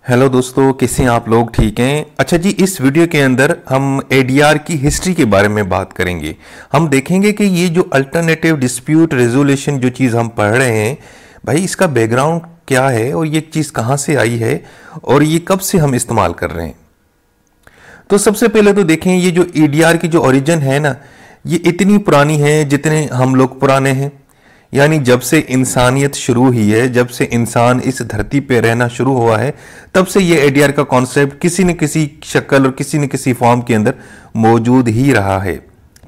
Hello दोस्तों, कैसे हैं आप लोग? ठीक हैं? अच्छा जी, इस वीडियो के अंदर हम एडीआर की हिस्ट्री के बारे में बात करेंगे। हम देखेंगे कि ये जो अल्टरनेटिव डिस्प्यूट रेजोल्यूशन जो चीज़ हम पढ़ रहे हैं, भाई इसका बैकग्राउंड क्या है और ये चीज़ कहाँ से आई है और ये कब से हम इस्तेमाल कर रहे हैं। तो सबसे पहले तो देखें, ये जो एडीआर की जो ओरिजिन है ना, ये इतनी पुरानी है जितने हम लोग पुराने हैं। यानी जब से इंसानियत शुरू हुई है, जब से इंसान इस धरती पे रहना शुरू हुआ है, तब से ये एडीआर का कॉन्सेप्ट किसी न किसी शक्ल और किसी न किसी फॉर्म के अंदर मौजूद ही रहा है।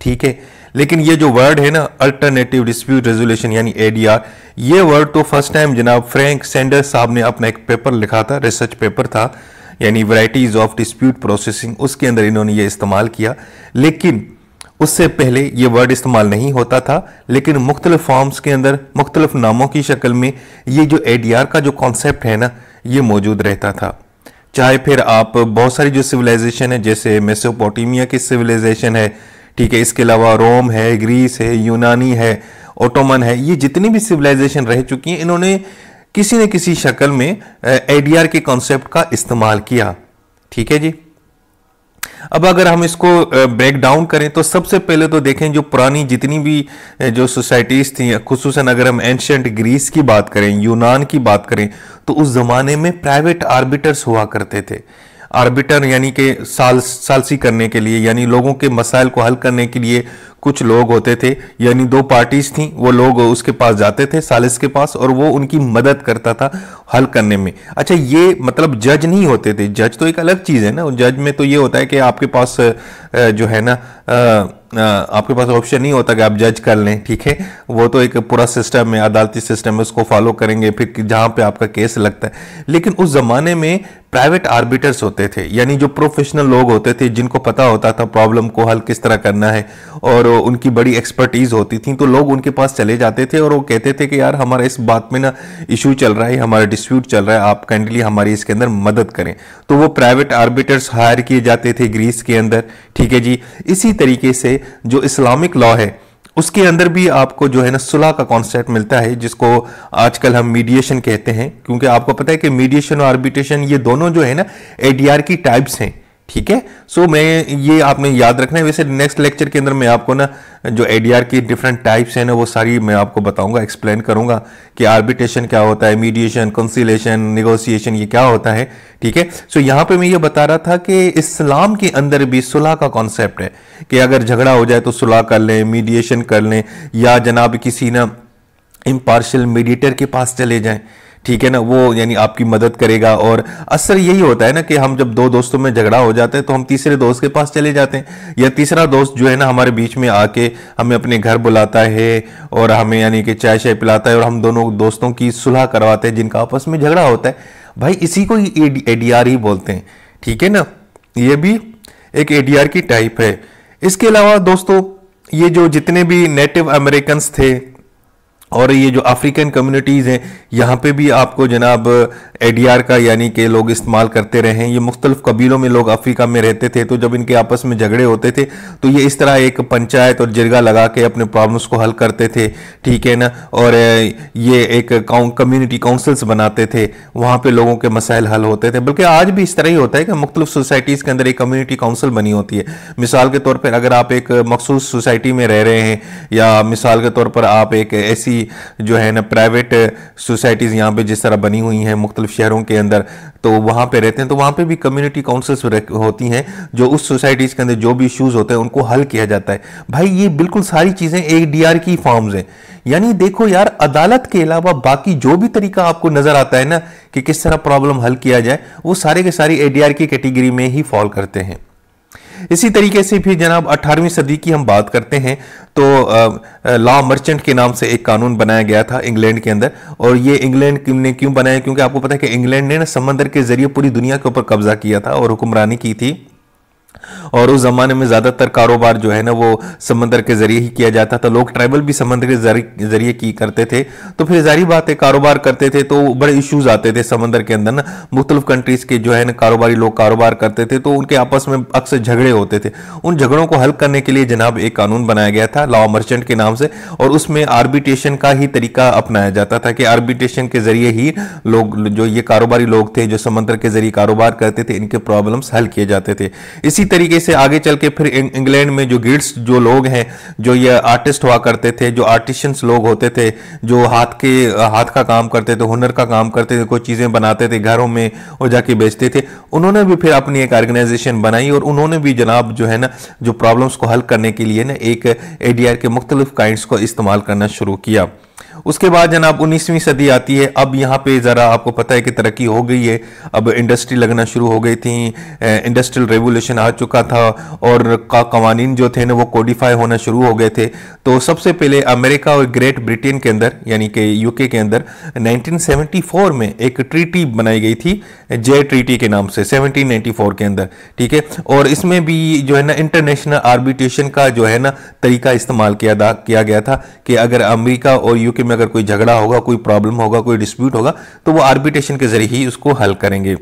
ठीक है, लेकिन ये जो वर्ड है ना, अल्टरनेटिव डिस्प्यूट रेजोल्यूशन यानी एडीआर, ये वर्ड तो फर्स्ट टाइम जनाब फ्रैंक सैंडर्स साहब ने अपना एक पेपर लिखा था, रिसर्च पेपर था, यानी वैरायटीज ऑफ डिस्प्यूट प्रोसेसिंग, उसके अंदर इन्होंने ये इस्तेमाल किया। लेकिन उससे पहले ये वर्ड इस्तेमाल नहीं होता था, लेकिन मुख्तलिफ फॉर्म्स के अंदर मुख्तलिफ नामों की शक्ल में ये जो एडीआर का जो कॉन्सेप्ट है ना, ये मौजूद रहता था। चाहे फिर आप बहुत सारी जो सिविलाइजेशन है, जैसे मेसोपोटामिया की सिविलाइजेशन है, ठीक है, इसके अलावा रोम है, ग्रीस है, यूनानी है, ओटोमन है, ये जितनी भी सिविलाइजेशन रह चुकी हैं, इन्होंने किसी न किसी शक्ल में एडीआर के कॉन्सेप्ट का इस्तेमाल किया। ठीक है जी। अब अगर हम इसको ब्रेक डाउन करें तो सबसे पहले तो देखें, जो पुरानी जितनी भी जो सोसाइटीज थी, खुसूसन अगर हम एंशियंट ग्रीस की बात करें, यूनान की बात करें, तो उस जमाने में प्राइवेट आर्बिटर्स हुआ करते थे। आर्बिटर यानी कि सालसी करने के लिए, यानी लोगों के मसाइल को हल करने के लिए कुछ लोग होते थे, यानी दो पार्टीज थी, वो लोग उसके पास जाते थे, सालिस के पास, और वो उनकी मदद करता था हल करने में। अच्छा, ये मतलब जज नहीं होते थे, जज तो एक अलग चीज है ना। जज में तो ये होता है कि आपके पास जो है ना, आपके पास ऑप्शन नहीं होता कि आप जज कर लें। ठीक है, वो तो एक पूरा सिस्टम है, अदालती सिस्टम है, उसको फॉलो करेंगे फिर जहां पे आपका केस लगता है। लेकिन उस जमाने में प्राइवेट आर्बिटर्स होते थे, यानी जो प्रोफेशनल लोग होते थे, जिनको पता होता था प्रॉब्लम को हल किस तरह करना है, और उनकी बड़ी एक्सपर्टीज होती थी। तो लोग उनके पास चले जाते थे और वो कहते थे कि यार हमारा इस बात में ना इशू चल रहा है, हमारा डिस्प्यूट चल रहा है, आप काइंडली हमारी इसके अंदर मदद करें। तो वो प्राइवेट आर्बिटर्स हायर किए जाते थे ग्रीस के अंदर। ठीक है जी। इसी तरीके से जो इस्लामिक लॉ है, उसके अंदर भी आपको जो है ना सुलह का कॉन्सेप्ट मिलता है, जिसको आजकल हम मीडिएशन कहते हैं, क्योंकि आपको पता है कि मीडिएशन और आर्बिट्रेशन ये दोनों जो है ना एडीआर की टाइप्स हैं। ठीक है, सो मैं ये आपने याद रखना है। वैसे नेक्स्ट लेक्चर के अंदर मैं आपको ना जो एडीआर की डिफरेंट टाइप्स हैं ना, वो सारी मैं आपको बताऊंगा, एक्सप्लेन करूंगा कि आर्बिट्रेशन क्या होता है, मीडिएशन, कंसिलेशन, नेगोशिएशन ये क्या होता है। ठीक है, सो यहां पे मैं ये बता रहा था कि इस्लाम के अंदर भी सुलह का कॉन्सेप्ट है कि अगर झगड़ा हो जाए तो सुलह कर लें, मीडिएशन कर लें, या जनाब किसी ना इम्पार्शियल मीडिएटर के पास चले जाएं। ठीक है ना, वो यानी आपकी मदद करेगा। और अक्सर यही होता है ना कि हम जब दो दोस्तों में झगड़ा हो जाता है तो हम तीसरे दोस्त के पास चले जाते हैं, या तीसरा दोस्त जो है ना हमारे बीच में आके हमें अपने घर बुलाता है और हमें यानी कि चाय शाय पिलाता है, और हम दोनों दोस्तों की सुलह करवाते हैं जिनका आपस में झगड़ा होता है। भाई इसी को एडीआर ही बोलते हैं। ठीक है ना, ये भी एक एडीआर की टाइप है। इसके अलावा दोस्तों, ये जो जितने भी नेटिव अमेरिकन थे और ये जो अफ्रीकन कम्युनिटीज़ हैं, यहाँ पे भी आपको जनाब एडीआर का यानी कि लोग इस्तेमाल करते रहे हैं। ये मुख्तलिफ कबीलों में लोग अफ्रीका में रहते थे, तो जब इनके आपस में झगड़े होते थे तो ये इस तरह एक पंचायत और जिरगा लगा के अपने प्रॉब्लम्स को हल करते थे। ठीक है ना, और ये एक कम्युनिटी काउंसिल्स बनाते थे, वहाँ पे लोगों के मसाइल हल होते थे। बल्कि आज भी इस तरह ही होता है कि मुख्तलिफ सोसाइटीज़ के अंदर एक कम्युनिटी काउंसिल बनी होती है। मिसाल के तौर पर अगर आप एक मखसूस सोसाइटी में रह रहे हैं, या मिसाल के तौर पर आप एक ऐसी जो है ना प्राइवेट सोसाइटीज यहाँ पे जिस तरह बनी हुई हैं मुख्तलिफ शहरों के अंदर, तो वहाँ पे रहते हैं, तो वहाँ पे भी कम्युनिटी काउंसिल्स होती हैं, जो उस सोसाइटीज के अंदर जो भी इश्यूज होते हैं उनको हल किया जाता है। भाई ये बिल्कुल सारी चीजें एडीआर की फॉर्म्स हैं। यानी देखो यार, अदालत के अलावा बाकी जो भी तरीका आपको नजर आता है ना कि किस तरह प्रॉब्लम हल किया जाए, वो सारे के सारी एडीआर की कैटेगरी में ही फॉल करते हैं। इसी तरीके से भी जनाब 18वीं सदी की हम बात करते हैं तो लॉ मर्चेंट के नाम से एक कानून बनाया गया था इंग्लैंड के अंदर। और ये इंग्लैंड ने क्यों बनाया? क्योंकि आपको पता है कि इंग्लैंड ने ना समंदर के जरिए पूरी दुनिया के ऊपर कब्जा किया था और हुक्मरानी की थी। और उस जमाने में ज्यादातर कारोबार जो है ना वो समंदर के जरिए ही किया जाता था। लोग ट्रैवल भी समंदर के जरिए की करते थे। तो फिर जारी बात है, कारोबार करते थे तो बड़े इश्यूज आते थे समंदर के अंदर ना। मुख्तलिफ कंट्रीज के जो है ना कारोबारी लोग कारोबार करते थे तो उनके आपस में अक्सर झगड़े होते थे। उन झगड़ों को हल करने के लिए जनाब एक कानून बनाया गया था लॉ मर्चेंट के नाम से, और उसमें आर्बिट्रेशन का ही तरीका अपनाया जाता था कि आर्बिट्रेशन के जरिए ही लोग, जो ये कारोबारी लोग थे जो समंदर के जरिए कारोबार करते थे, इनके प्रॉब्लम्स हल किए जाते थे। इसी तरीके से आगे चल के फिर इंग्लैंड में जो गिल्ड्स जो लोग हैं, जो ये आर्टिस्ट हुआ करते थे, जो आर्टिशियंस लोग होते थे, जो हाथ का काम करते थे, हुनर का काम करते थे, कोई चीजें बनाते थे घरों में और जाके बेचते थे, उन्होंने भी फिर अपनी एक ऑर्गेनाइजेशन बनाई और उन्होंने भी जनाब जो है ना जो प्रॉब्लम्स को हल करने के लिए ना एक एडीआर के मुख्तलिफ काइंड्स को इस्तेमाल करना शुरू किया। उसके बाद जनाब 19वीं सदी आती है। अब यहाँ पे ज़रा आपको पता है कि तरक्की हो गई है, अब इंडस्ट्री लगना शुरू हो गई थी, इंडस्ट्रियल रेवोल्यूशन आ चुका था और कवानीन जो थे ना वो कोडिफाई होना शुरू हो गए थे। तो सबसे पहले अमेरिका और ग्रेट ब्रिटेन के अंदर यानी कि यूके के अंदर 1974 में एक ट्रीटी बनाई गई थी, जे ट्रीटी के नाम से, 1794 के अंदर, ठीक है। और इसमें भी जो है ना इंटरनेशनल आर्बिट्रेशन का जो है ना तरीका इस्तेमाल किया गया था कि अगर अमेरिका और यूके में अगर कोई झगड़ा होगा, कोई प्रॉब्लम होगा, कोई डिस्प्यूट होगा तो वो आर्बिट्रेशन के जरिए ही उसको हल करेंगे।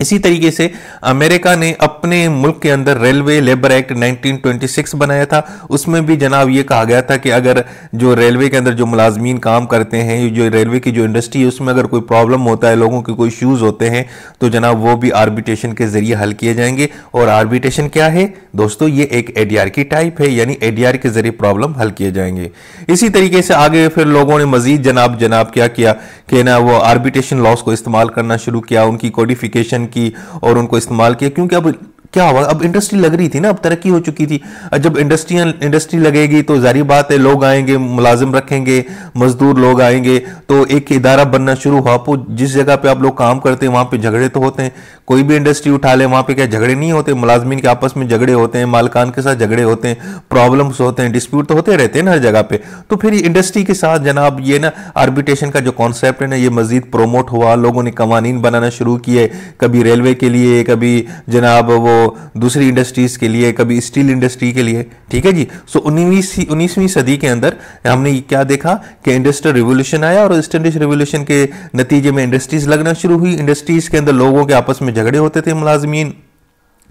इसी तरीके से अमेरिका ने अपने मुल्क के अंदर रेलवे लेबर एक्ट 1926 बनाया था। उसमें भी जनाब ये कहा गया था कि अगर जो रेलवे के अंदर जो मुलाजमीन काम करते हैं, जो रेलवे की जो इंडस्ट्री है, उसमें अगर कोई प्रॉब्लम होता है, लोगों के कोई इश्यूज होते हैं, तो जनाब वो भी आर्बिट्रेशन के जरिए हल किए जाएंगे। और आर्बिट्रेशन क्या है दोस्तों? ये एक एडीआर की टाइप है, यानी एडीआर के जरिए प्रॉब्लम हल किए जाएंगे। इसी तरीके से आगे फिर लोगों ने मजीद जनाब क्या किया कि ना वो आर्बिट्रेशन लॉस को इस्तेमाल करना शुरू किया, उनकी कोडिफिकेशन की और उनको इस्तेमाल किया। क्योंकि अब क्या हुआ, अब इंडस्ट्री लग रही थी ना, अब तरक्की हो चुकी थी। जब इंडस्ट्री लगेगी तो जारी बात है लोग आएंगे, मुलाजिम रखेंगे, मजदूर लोग आएंगे, तो एक इदारा बनना शुरू हुआ। आपको जिस जगह पे आप लोग काम करते हैं वहां पे झगड़े तो होते हैं, कोई भी इंडस्ट्री उठा ले वहां पे क्या झगड़े नहीं होते? मुलाजमीन के आपस में झगड़े होते हैं, मालकान के साथ झगड़े होते हैं, प्रॉब्लम्स होते हैं, डिस्प्यूट तो होते रहते हैं ना हर जगह पे। तो फिर इंडस्ट्री के साथ जनाब ये ना आर्बिट्रेशन का जो कॉन्सेप्ट है ना ये मजीद प्रोमोट हुआ, लोगों ने कवानीन बनाना शुरू किए, कभी रेलवे के लिए, कभी जनाब वो दूसरी इंडस्ट्रीज के लिए, कभी स्टील इंडस्ट्री के लिए, ठीक है जी। सो 19वीं सदी के अंदर हमने क्या देखा कि इंडस्ट्रियल रिवोल्यूशन आया और इंडस्ट्रियल रिवोल्यूशन के नतीजे में इंडस्ट्रीज लगना शुरू हुई। इंडस्ट्रीज के अंदर लोगों के आपस में झगड़े होते थे मुलाजमीन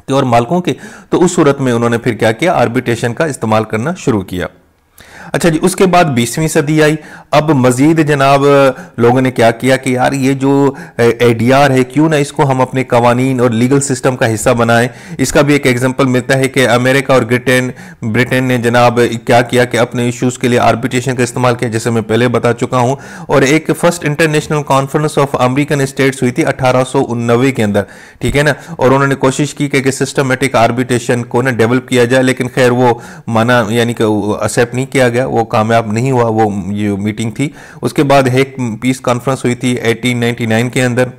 के और मालकों के, तो उस सूरत में उन्होंने फिर क्या किया, आर्बिट्रेशन का इस्तेमाल करना शुरू किया। अच्छा जी, उसके बाद 20वीं सदी आई। अब मजीद जनाब लोगों ने क्या किया कि यार ये जो एडीआर है क्यों ना इसको हम अपने कवानीन और लीगल सिस्टम का हिस्सा बनाएं। इसका भी एक एग्जांपल मिलता है कि अमेरिका और ब्रिटेन ने जनाब क्या किया कि अपने इश्यूज के लिए आर्बिट्रेशन का इस्तेमाल किया, जैसे मैं पहले बता चुका हूं। और एक first international conference of American states हुई थी 1889 के अंदर, ठीक है ना। और उन्होंने कोशिश की कि सिस्टमेटिक आर्बिट्रेशन को ना डेवलप किया जाए, लेकिन खैर वो माना यानी कि एक्सेप्ट नहीं किया गया, वो कामयाब नहीं हुआ वो ये मीटिंग थी। उसके बाद हेग पीस कॉन्फ्रेंस हुई थी 1899 के अंदर।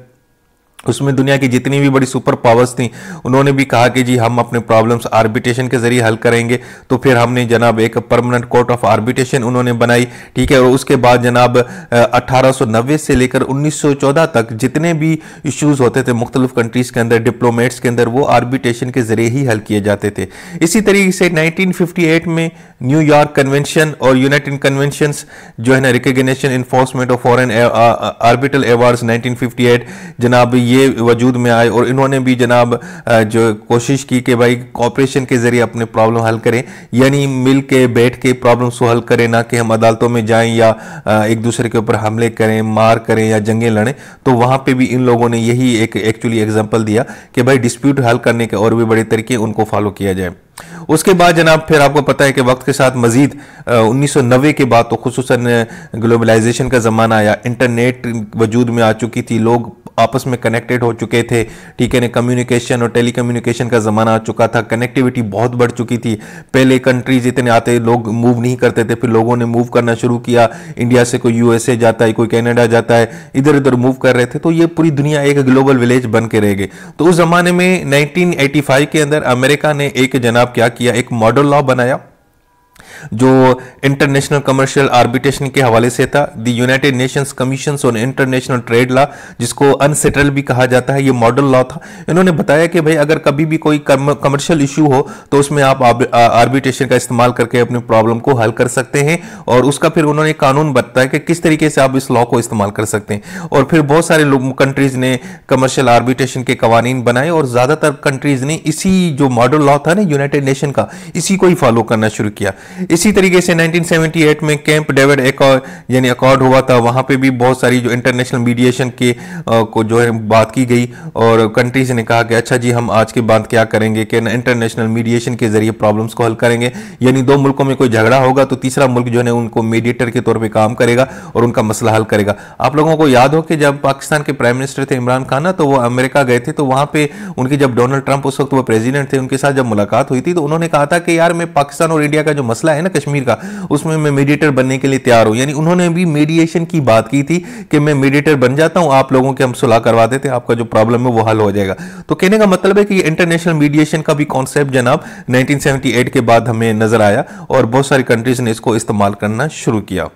उसमें दुनिया की जितनी भी बड़ी सुपर पावर्स थी उन्होंने भी कहा कि जी हम अपने प्रॉब्लम्स आर्बिट्रेशन के जरिए हल करेंगे। तो फिर हमने जनाब एक परमानेंट कोर्ट ऑफ आर्बिट्रेशन उन्होंने बनाई, ठीक है। और उसके बाद जनाब 1890 से लेकर 1914 तक जितने भी इश्यूज होते थे मुख्तलिफ कंट्रीज के अंदर, डिप्लोमेट्स के अंदर, वो आर्बिट्रेशन के जरिए ही हल किए जाते थे। इसी तरीके से 1958 में न्यूयॉर्क कन्वेंशन और यूनाइटेड कन्वेंशंस जो है ना recognition enforcement of foreign arbitral awards 1958 जनाब ये वजूद में आए। और इन्होंने भी जनाब जो कोशिश की कि भाई कॉपरेशन के जरिए अपने प्रॉब्लम हल करें, यानी मिल के बैठ के प्रॉब्लम को हल करें, ना कि हम अदालतों में जाएं या एक दूसरे के ऊपर हमले करें, मार करें या जंगें लड़ें। तो वहां पे भी इन लोगों ने यही एक एक्चुअली एग्जांपल दिया कि भाई डिस्प्यूट हल करने के और भी बड़े तरीके उनको फॉलो किया जाए। उसके बाद जनाब फिर आपको पता है कि वक्त के साथ मजीद 1990 के बाद तो खुसूसन ग्लोबलाइजेशन का ज़माना आया, इंटरनेट वजूद में आ चुकी थी, लोग आपस में कनेक्टेड हो चुके थे, ठीक है ना। कम्युनिकेशन और टेलीकम्युनिकेशन का ज़माना आ चुका था, कनेक्टिविटी बहुत बढ़ चुकी थी। पहले कंट्रीज इतने आते लोग मूव नहीं करते थे, फिर लोगों ने मूव करना शुरू किया। इंडिया से कोई यूएसए जाता है, कोई कनाडा जाता है, इधर उधर मूव कर रहे थे, तो ये पूरी दुनिया एक ग्लोबल विलेज बन के रह गई। तो उस ज़माने में 1985 के अंदर अमेरिका ने एक जनाब क्या किया, एक मॉडल लॉ बनाया जो इंटरनेशनल कमर्शियल आर्बिट्रेशन के हवाले से था, the United Nations commission on international trade law, जिसको अनसेटल भी कहा जाता है, ये मॉडल लॉ था। इन्होंने बताया कि भाई अगर कभी भी कोई कमर्शियल इशू हो तो उसमें आप आर्बिट्रेशन का इस्तेमाल करके अपने प्रॉब्लम को हल कर सकते हैं, और उसका फिर उन्होंने कानून बताया कि किस तरीके से आप इस लॉ को इस्तेमाल कर सकते हैं। और फिर बहुत सारे कंट्रीज ने कमर्शियल आर्बिट्रेशन के कवानीन बनाए, और ज्यादातर कंट्रीज ने इसी जो मॉडल लॉ था ना यूनाइटेड नेशन का, इसी को ही फॉलो करना शुरू किया। इसी तरीके से 1978 में कैंप डेविड यानी अकॉर्ड हुआ था, वहां पे भी बहुत सारी जो इंटरनेशनल मीडिएशन के को जो है बात की गई, और कंट्रीज ने कहा कि अच्छा जी हम आज के बाद क्या करेंगे कि इंटरनेशनल मीडिएशन के जरिए प्रॉब्लम्स को हल करेंगे, यानी दो मुल्कों में कोई झगड़ा होगा तो तीसरा मुल्क जो है उनको मीडिएटर के तौर पे काम करेगा और उनका मसला हल करेगा। आप लोगों को याद हो कि जब पाकिस्तान के प्राइम मिनिस्टर थे इमरान खान ना, तो वो अमेरिका गए थे, तो वहां पे उनकी जब डोनाल्ड ट्रंप उस वक्त वो प्रेसिडेंट थे, उनके साथ जब मुलाकात हुई थी तो उन्होंने कहा था कि यार मैं पाकिस्तान और इंडिया का जो मसला है ना कश्मीर का, उसमें मैं मीडिएटर बनने के लिए तैयार हूं। यानी उन्होंने भी मीडिएशन की बात की थी कि मैं मीडिएटर बन जाता हूं, आप लोगों के हम सुलह करवा देते हैं, आपका जो प्रॉब्लम है वो हल हो जाएगा। तो कहने का मतलब है कि इंटरनेशनल मीडिएशन का भी कॉन्सेप्ट जनाब 1978 के बाद हमें नजर आया, और बहुत सारी कंट्रीज ने इसको इस्तेमाल करना शुरू किया।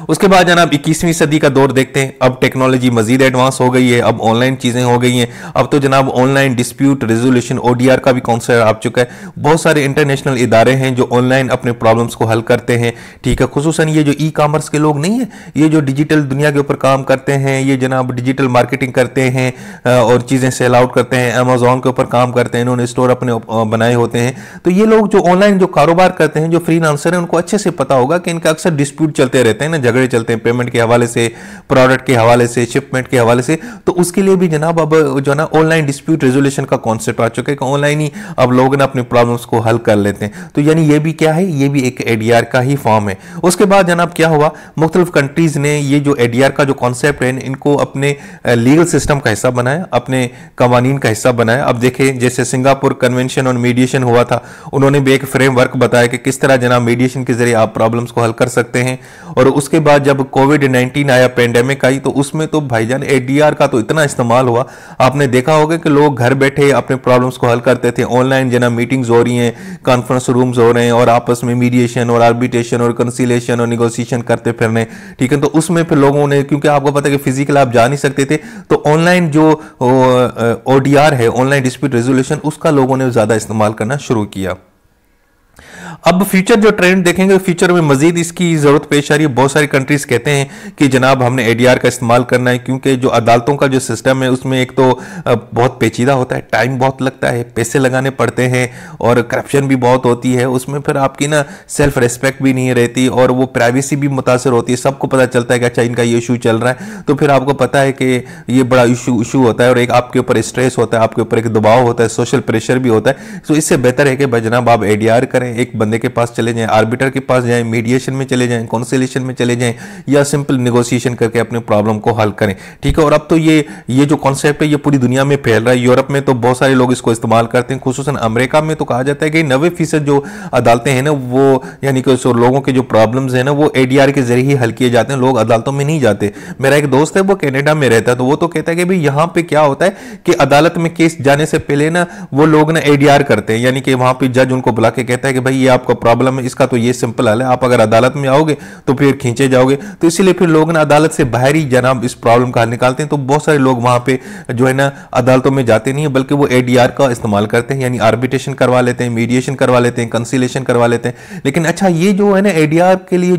उसके बाद जनाब 21वीं सदी का दौर देखते हैं। अब टेक्नोलॉजी मजीद एडवांस हो गई है, अब ऑनलाइन चीजें हो गई हैं। अब तो जनाब ऑनलाइन डिस्प्यूट रेजोल्यूशन ODR का भी कॉन्सेप्ट आ चुका है। बहुत सारे इंटरनेशनल इदारे हैं जो ऑनलाइन अपने प्रॉब्लम्स को हल करते हैं, ठीक है। खुसूसन ये जो ई-कॉमर्स के लोग नहीं है, ये जो डिजिटल दुनिया के ऊपर काम करते हैं, ये जनाब डिजिटल मार्केटिंग करते हैं और चीजें सेल आउट करते हैं, अमेजोन के ऊपर काम करते हैं, इन्होंने स्टोर अपने बनाए होते हैं। तो ये लोग जो ऑनलाइन जो कारोबार करते हैं, जो फ्रीलांसर हैं, उनको अच्छे से पता होगा कि इनका अक्सर डिस्प्यूट चलते रहते हैं, झगड़े चलते हैं पेमेंट के हवाले से, प्रोडक्ट के हवाले से, शिपमेंट के हवाले से। तो उसके लिए भी जनाब अब जो ना ऑनलाइन डिस्प्यूट रेजोल्यूशन का कॉन्सेप्ट आ चुका है कि ऑनलाइन ही अब लोग ना अपने प्रॉब्लम्स को हल कर लेते हैं। तो यानी ये भी क्या है, ये भी एक ADR का ही फॉर्म है। उसके बाद जनाब क्या हुआ, मुख्तलिफ कंट्रीज ने ये जो ADR का जो कॉन्सेप्ट है इनको अपने लीगल सिस्टम का हिस्सा बनाया, अपने कवानीन का हिस्सा बनाया। अब देखें जैसे सिंगापुर कन्वेंशन ऑन मीडिएशन हुआ था, उन्होंने भी एक फ्रेमवर्क बताया कि किस तरह जनाब मीडिएशन के जरिए आप प्रॉब्लम्स को हल कर सकते हैं। और उसके बाद जब कोविड-19 आया, पेंडेमिक आई, तो उसमें तो भाईजान ADR का तो इतना इस्तेमाल हुआ। आपने देखा होगा कि लोग घर बैठे अपने प्रॉब्लम्स को हल करते थे। ऑनलाइन जना मीटिंग्स हो रही हैं, कॉन्फ्रेंस रूम्स हो रहे हैं, और आपस में मीडिएशन और आर्बिट्रेशन और कंसिलिएशन और निगोशिएशन करते फिर रहे, ठीक है। तो उसमें फिर लोगों ने, क्योंकि आपको पता है कि फिजिकल आप जा नहीं सकते थे, तो ऑनलाइन जो ODR है, ऑनलाइन डिस्प्यूट रेजोल्यूशन, उसका लोगों ने ज्यादा इस्तेमाल करना शुरू किया। अब फ्यूचर जो ट्रेंड देखेंगे, फ्यूचर में मजीद इसकी जरूरत पेश आ रही है। बहुत सारी कंट्रीज कहते हैं कि जनाब हमने ADR का इस्तेमाल करना है, क्योंकि जो अदालतों का जो सिस्टम है उसमें एक तो बहुत पेचीदा होता है, टाइम बहुत लगता है, पैसे लगाने पड़ते हैं, और करप्शन भी बहुत होती है। उसमें फिर आपकी ना सेल्फ रिस्पेक्ट भी नहीं रहती, और वो प्राइवेसी भी मुतासर होती है। सबको पता चलता है कि अच्छा इनका ये इशू चल रहा है, तो फिर आपको पता है कि ये बड़ा इशू होता है, और एक आपके ऊपर स्ट्रेस होता है, आपके ऊपर एक दबाव होता है, सोशल प्रेशर भी होता है। तो इससे बेहतर है कि भाई जनाब आप ADR करें, एक बंदे के पास चले जाएं, आर्बिटर के पास जाएं, मीडिएशन में चले जाएं, कॉन्सिलिएशन में चले जाएं, या सिंपल नेगोशिएशन करके अपने प्रॉब्लम को हल करें, ठीक है। और अब तो ये जो कॉन्सेप्ट है ये पूरी दुनिया में फैल रहा है। यूरोप में तो बहुत सारे लोग इसको इस्तेमाल करते हैं, खुसूसन अमेरिका में तो कहा जाता है कि 90% जो अदालतें हैं ना, वो यानी कि लोगों के जो प्रॉब्लम्स हैं ना, वो ADR के जरिए ही हल किए जाते हैं, लोग अदालतों में नहीं जाते। मेरा एक दोस्त है वो कनाडा में रहता है, तो वो तो कहता है कि भाई यहाँ पे क्या होता है कि अदालत में केस जाने से पहले ना वो लोग ना ADR करते हैं, यानी कि वहां पे जज उनको बुला के कहता है कि भाई ये आपका प्रॉब्लम है, इसका तो ये सिंपल हल है, आप अगर अदालत में आओगे तो फिर खींचे जाओगे। तो इसीलिए फिर लोग ना अदालत से बाहर ही जनाब इस प्रॉब्लम का हल निकालते हैं। तो बहुत सारे लोग वहां पे जो है ना अदालतों में जाते नहीं है, बल्कि वो ADR का इस्तेमाल करते हैं, यानी आर्बिट्रेशन करवा लेते हैं, मीडिएशन करवा लेते हैं, कंसिलिएशन करवा लेते हैं। लेकिन अच्छा ये जो है ना ADR के लिए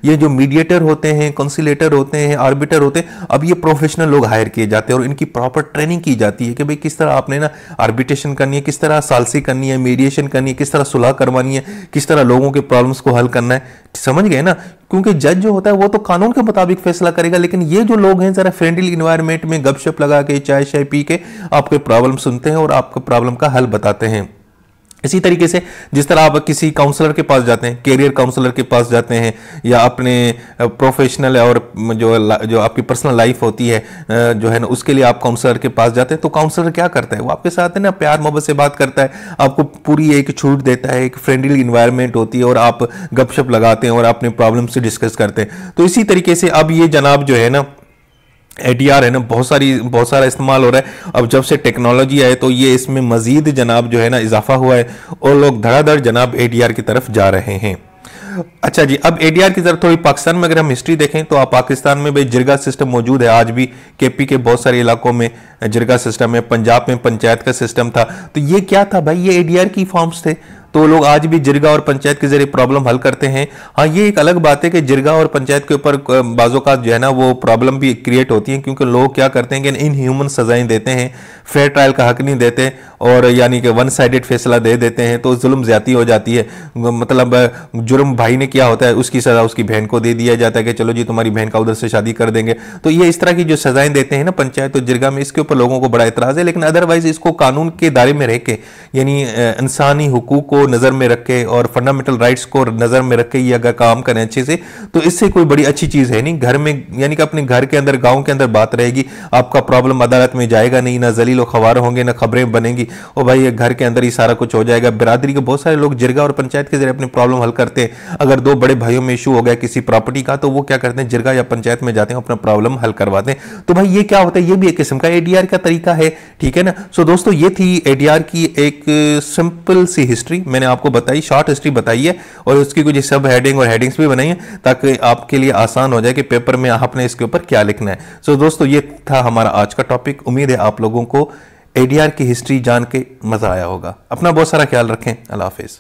ये जो मीडिएटर होते हैं, कंसिलेटर होते हैं, आर्बिटर होते हैं, अब ये प्रोफेशनल लोग हायर किए जाते हैं, और इनकी प्रॉपर ट्रेनिंग की जाती है कि भाई किस तरह आपने ना आर्बिट्रेशन करनी है, किस तरह सालसी करनी है, मीडिएशन करनी है, किस तरह सुलह करवानी है, किस तरह लोगों के प्रॉब्लम्स को हल करना है। समझ गए ना, क्योंकि जज जो होता है वो तो कानून के मुताबिक फैसला करेगा, लेकिन ये जो लोग हैं जरा फ्रेंडली एनवायरनमेंट में गपशप लगा के चाय शाय पी के आपके प्रॉब्लम सुनते हैं और आपके प्रॉब्लम का हल बताते हैं। इसी तरीके से जिस तरह आप किसी काउंसलर के पास जाते हैं, कैरियर काउंसलर के पास जाते हैं, या अपने प्रोफेशनल और जो आपकी पर्सनल लाइफ होती है जो है ना, उसके लिए आप काउंसलर के पास जाते हैं, तो काउंसलर क्या करता है, वो आपके साथ है ना प्यार मोहब्बत से बात करता है, आपको पूरी एक छूट देता है, एक फ्रेंडली इन्वायरमेंट होती है, और आप गपशप लगाते हैं और अपने प्रॉब्लम से डिस्कस करते हैं। तो इसी तरीके से अब ये जनाब जो है ना एडीआर है ना, बहुत सारा इस्तेमाल हो रहा है। अब जब से टेक्नोलॉजी आए तो ये इसमें मजीद जनाब जो है ना इजाफा हुआ है और लोग धड़ाधड़ जनाब एडीआर की तरफ जा रहे हैं। अच्छा जी, अब एडीआर की तरफ थोड़ी पाकिस्तान में अगर हम हिस्ट्री देखें तो पाकिस्तान में भाई जिरगा सिस्टम मौजूद है आज भी। केपी के बहुत सारे इलाकों में जिरगा सिस्टम है, पंजाब में पंचायत का सिस्टम था। तो ये क्या था भाई, ये एडीआर की फॉर्म्स थे। तो लोग आज भी जिरगा और पंचायत के जरिए प्रॉब्लम हल करते हैं। हाँ, ये एक अलग बात है कि जिरगा और पंचायत के ऊपर बाज़ों जो है ना वो प्रॉब्लम भी क्रिएट होती है, क्योंकि लोग क्या करते हैं कि इनह्यूमन सजाएं देते हैं, फेयर ट्रायल का हक नहीं देते और यानी कि वन साइडेड फैसला दे देते हैं, तो जुल्म ज्यादा हो जाती है। मतलब जुर्म भाई ने किया होता है उसकी सजा उसकी बहन को दे दिया जाता है कि चलो जी तुम्हारी बहन का उधर से शादी कर देंगे। तो ये इस तरह की जो सजाएं देते हैं ना पंचायत और जिरगा में, इसके ऊपर लोगों को बड़ा एतराज है। लेकिन अदरवाइज इसको कानून के दायरे में रह के, यानी इंसानी हुकूक को नजर में रख के और फंडामेंटल राइट्स को नजर में रख के ये अगर काम करें अच्छे से, तो इससे कोई बड़ी अच्छी चीज है नहीं। घर में यानी कि अपने घर के अंदर, गांव के अंदर बात रहेगी, आपका प्रॉब्लम अदालत में जाएगा नहीं, ना जलील खवार होंगे, ना खबरें बनेंगी, और भाई ये घर के अंदर ही सारा कुछ हो जाएगा। बिरादरी के बहुत सारे लोग जिरगा और पंचायत के जरिए अपनी प्रॉब्लम हल करते हैं। अगर दो बड़े भाइयों में इशू हो गया किसी प्रॉपर्टी का, तो वो क्या करते हैं, जिरगा या पंचायत में जाते हैं, अपना प्रॉब्लम हल करवाते हैं। तो भाई ये क्या होता है, ये भी एक किस्म का एडीआर का तरीका है, ठीक है ना। सो दोस्तों, ये थी एडीआर की एक सिंपल सी हिस्ट्री, मैंने आपको बताई, शॉर्ट हिस्ट्री बताई है, और उसकी कुछ सब हेडिंग और हेडिंग्स भी बनाई है ताकि आपके लिए आसान हो जाए कि पेपर में आपने इसके ऊपर क्या लिखना है। सो दोस्तों, ये था हमारा आज का टॉपिक। उम्मीद है आप लोगों को एडीआर की हिस्ट्री जान के मजा आया होगा। अपना बहुत सारा ख्याल रखें। अल्लाह हाफिज।